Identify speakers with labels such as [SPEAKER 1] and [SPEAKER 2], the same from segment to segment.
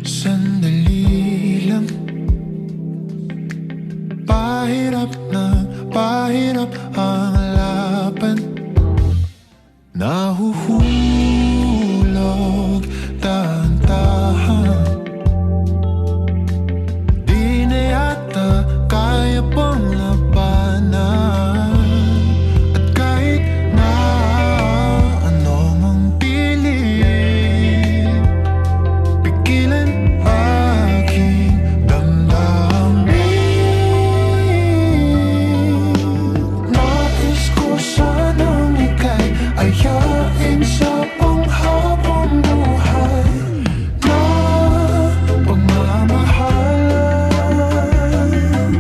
[SPEAKER 1] Sandali lang, pahirap na pahirap ang laban. Nahuhulog dahan-dahan, di na yata kaya pang labanan. At kahit na ano mang pilit, pigilan aking damdamin. Nais ko sanang ika'y ayain sa panghabang buhay na pagmamahalan.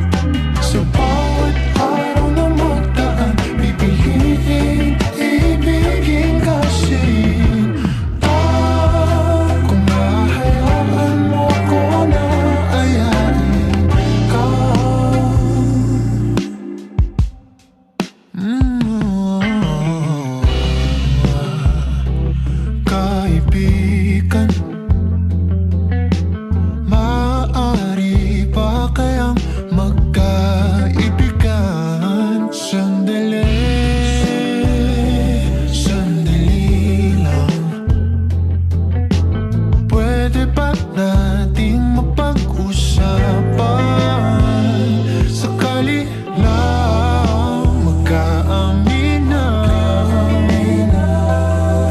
[SPEAKER 1] Sa bawat araw na magdaan, pipiliin ibigin kasinta. Kung hahayaan mo ko na ayain ka. Kaibigan, maaari ba kayang magkaibigan? Sandali lang, pwede ba nating mapag-usapan? Sakali lang magkaaminan,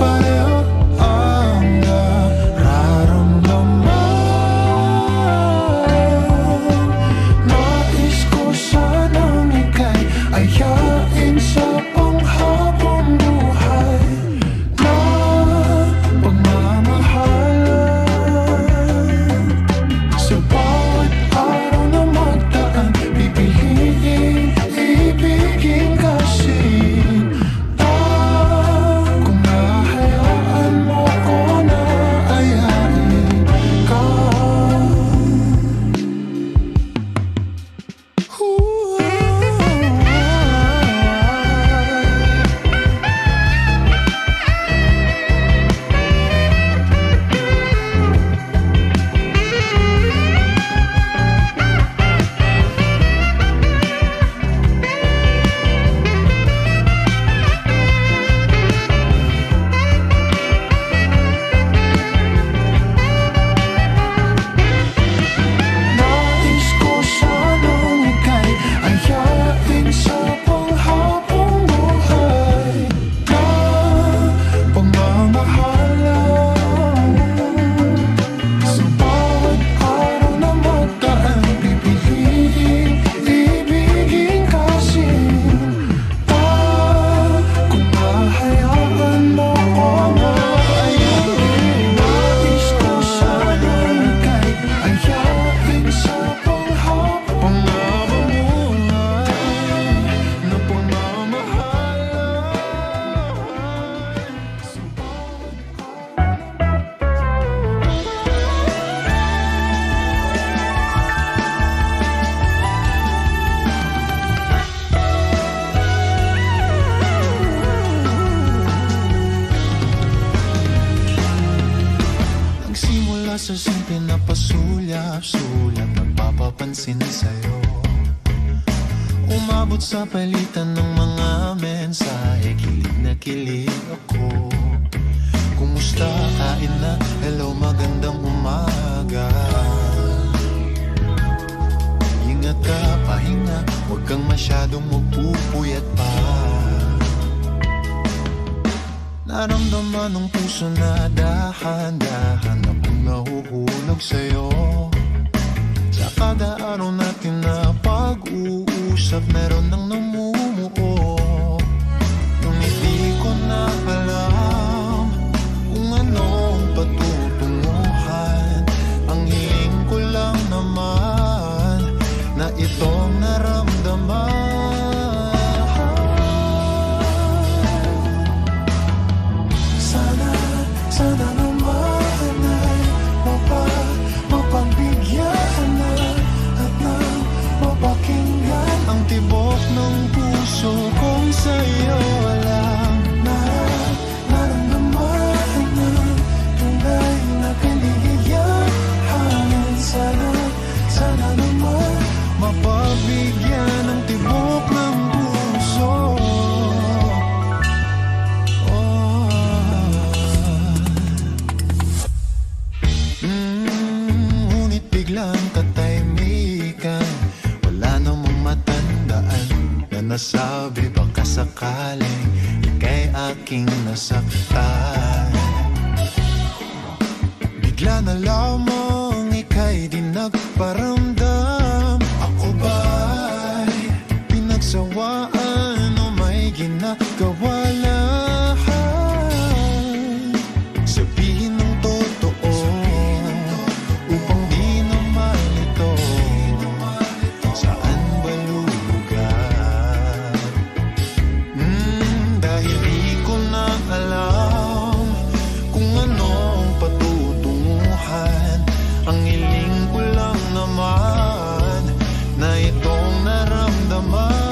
[SPEAKER 1] pareho ang nararamdaman. Nais ko sanang ika'y ayain sa panghabang buhay na pagmamahalan. Sa bawat araw na magdaan, pipiliin ibigin kasinta. Kung hahayaan mo ko na ayain ka. Nais ko sanang ika'y ayain sa panghabang buhay na pagmamahalan. Sa bawat araw na magdaan, pipiliin ibigin kasinta. Kung hahayaan mo ko na ayain. Nais ko sanang ika'y ayain sa panghabang buhay na pagmamahalan. Sa nagsimula sa simple na pasulyap-sulyap, nagpapapansin sa'yo. Umabot sa palitan ng mga mensahe, kilig na kilig ako. Kumusta, kain na, hello, magandang umaga. Ingat ka, pahinga, huwag kang masyadong magpupuyat pa. Naramdaman ng puso na dahan-dahan na pag nahuhulog sa'yo. Sa kada araw natin na pag-uusap, meron nang namumuo. Nung hindi ko na alam kung anong patutunguhan, ang hiling ko lang naman na itong naramdaman. Sana naman ay mapag biglang katahimikan. Wala namang matandaan na nasabi baka sakaling ika'y aking nasaktan. Bigla na lamang ika'y di nagparamdam. Ako ba'y pinagsawaan o may ginagawa lahat? Sabihin ng totoo upang di naman ito saan ba lugar? Dahil di ko na alam kung anong patutunguhan. Ang hiling ko lang naman na itong naramdaman.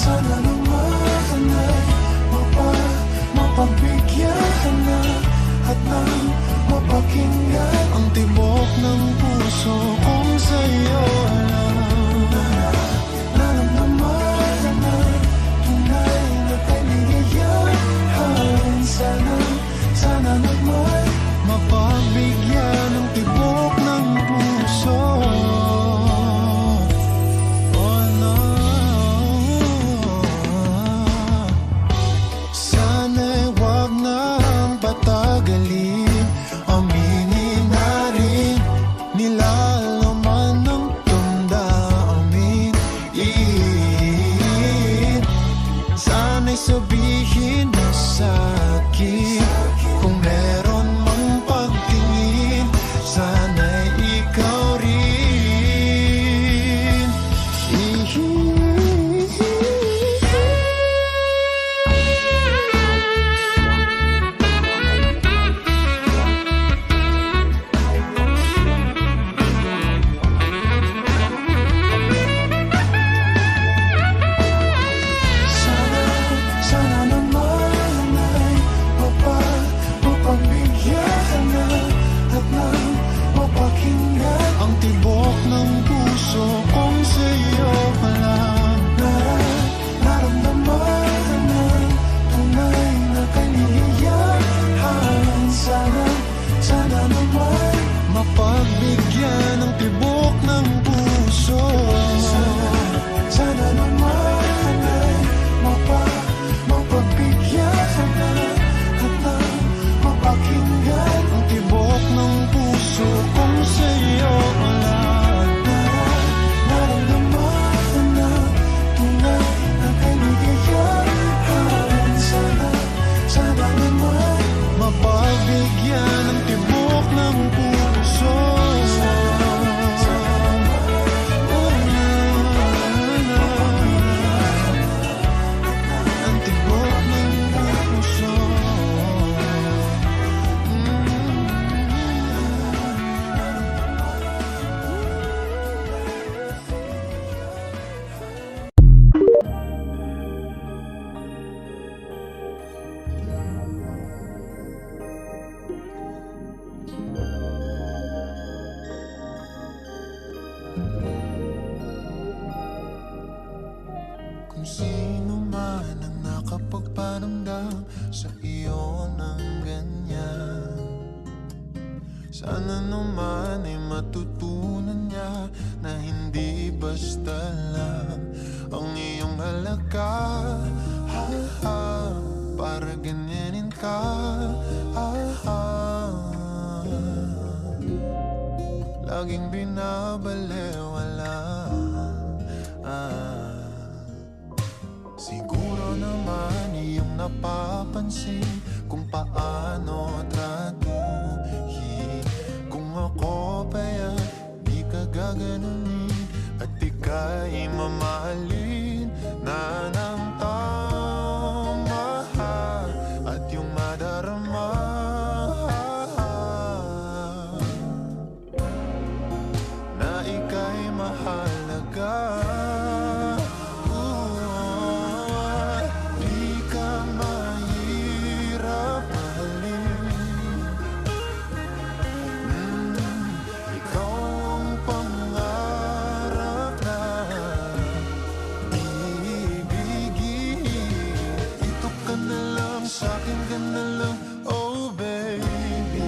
[SPEAKER 1] Sana naman ay mapabigyan ka na at nang mapakinggan ang tibok ng puso kong sa'yo lang. Naramdaman na tunay na kaligayahan. Sana naman mapabigyan ng tibok ng puso. Oh no. Sana'y wag nang patagalin. Aminin na rin nilalaman ng damdamin. Sana'y sabihin mo sa'kin kung meron mang pagtingin. Sana'y ikaw rin. Sana naman ay mapabigyan ka na at nang mapakinggan ang tibok ng puso kong sa'yo lang. Naramdaman na tunay na kaligayahan. Sana naman mapagbigyan ng tibok ng puso. Sana naman ay mapagbigyan ka na at nang mapakinggan ang tibok ng puso kung sa'yo lang. Naramdaman na tunay na kaligayahan. Sana naman mapagbigyan ng tibok ng puso. Ang tibok ng puso. Kung sino man ang nakapagparamdam sa iyo ng ganyan, sana naman ay matutunan niya na hindi basta lang ang iyong halaga. Para ganyanin ka. Laging binabalewala. Siguro naman iyong napapansin kung paano tratuhin. Kung ako pa'y di ka gaganunin at ika'y mamahalin na ng tama at yung madarama na ika'y mahalaga. sa'kin ka na lang, oh baby.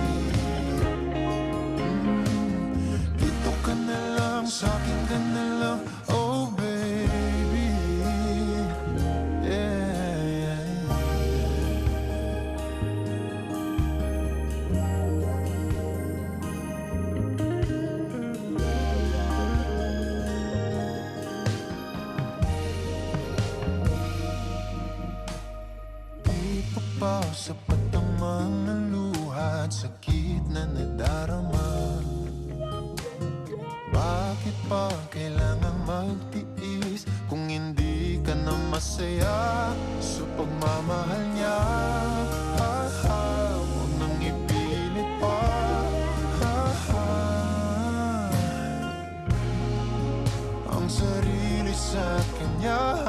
[SPEAKER 1] Dito ka na lang, sa'kin ka na lang, oh baby. Yeah. Di pa ba sapat ang mga luha at sakit na nadarama? Bakit pa kailangan magtiis kung hindi ka na masaya sa pagmamahal niya? Huwag nang ipilit pa. Ang sarili sa kanya.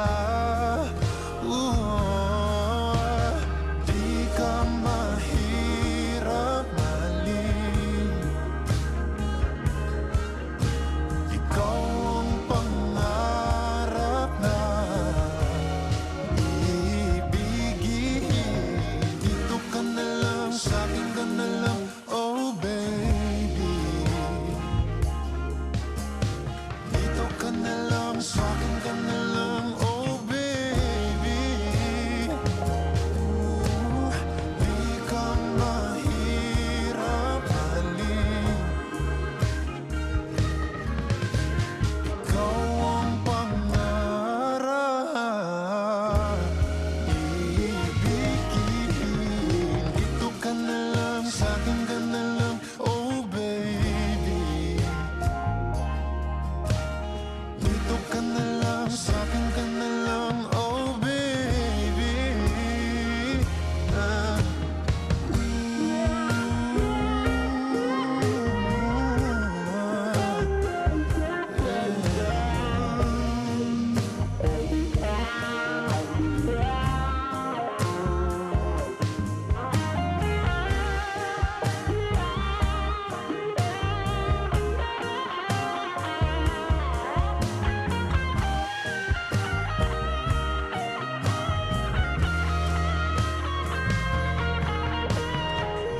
[SPEAKER 1] Di ka mahirap mahalin. Ikaw ang pangarap na ibigin. Dito ka na lang, sa'kin ka na lang, oh baby. Dito ka na lang, sa'kin ka na lang, oh baby. Di ka mahirap mahalin. Ikaw ang pangarap ibigin. Dito ka na lang, sa'kin ka na lang, oh baby. Dito ka na lang, sa'kin ka na lang, oh baby. Ah.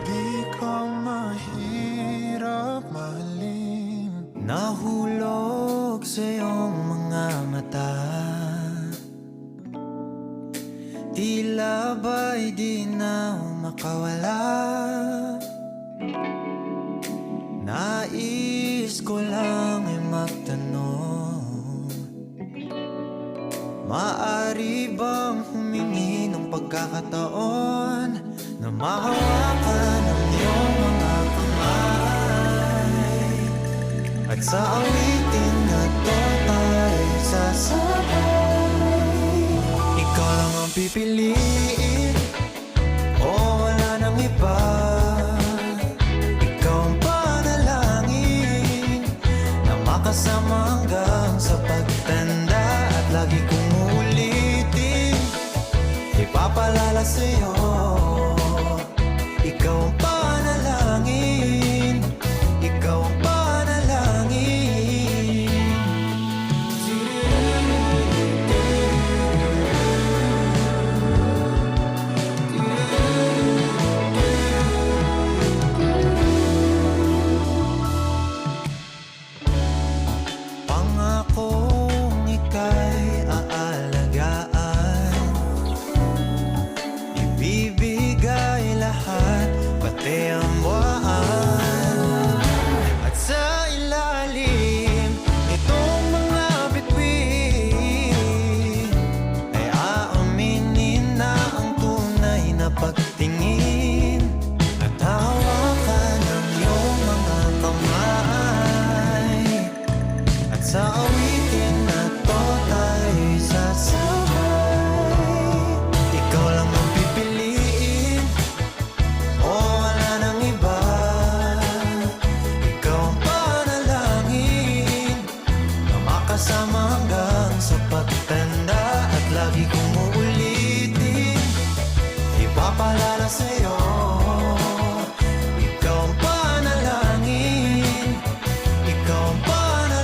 [SPEAKER 1] Di ka mahirap mahalin. Nahulog sa iyong mga mata, tila ba'y di na makawala. Nais ko lang ay magtanong, maaari bang humingi ng pagkakataon na mahawakan ang iyong mga kamay, at sa awitin na to tayo sasabay. Ikaw lang ang pipiliin, o wala nang iba. Ikaw ang panalangin na makasama hanggang sa pagtanda. At lagi kong uulitin, ipapalala sa'yo. Ikaw ang panalangin, ikaw ang panalangin. Pangakong ika'y aalagaan, ibibigay lahat, pati ang buwan. At sa ilalim nitong mga bituin ay aaminin na ang tunay na pagtingin, at hawakan ang iyong mga kamay, at sa awitin na to tayo'y sasabay. Ikaw lang ang pipiliin, o wala nang iba. Ikaw ang panalangin na makasama hanggang sa pagtanda. At lagi kong uulitin, ipapalala sa'yo. Ikaw ang panalangin, ikaw ang panalangin.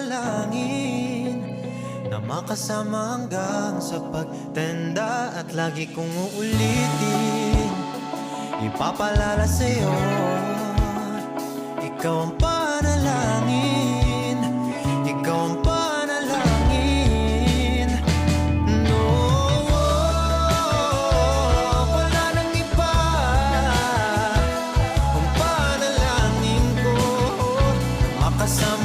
[SPEAKER 1] panalangin na makasama hanggang sa pagtanda. At lagi kong uulitin, ipapalala sa'yo, ikaw ang panalangin, ikaw ang panalangin. No, wala nang iba, ang panalangin ko, makasama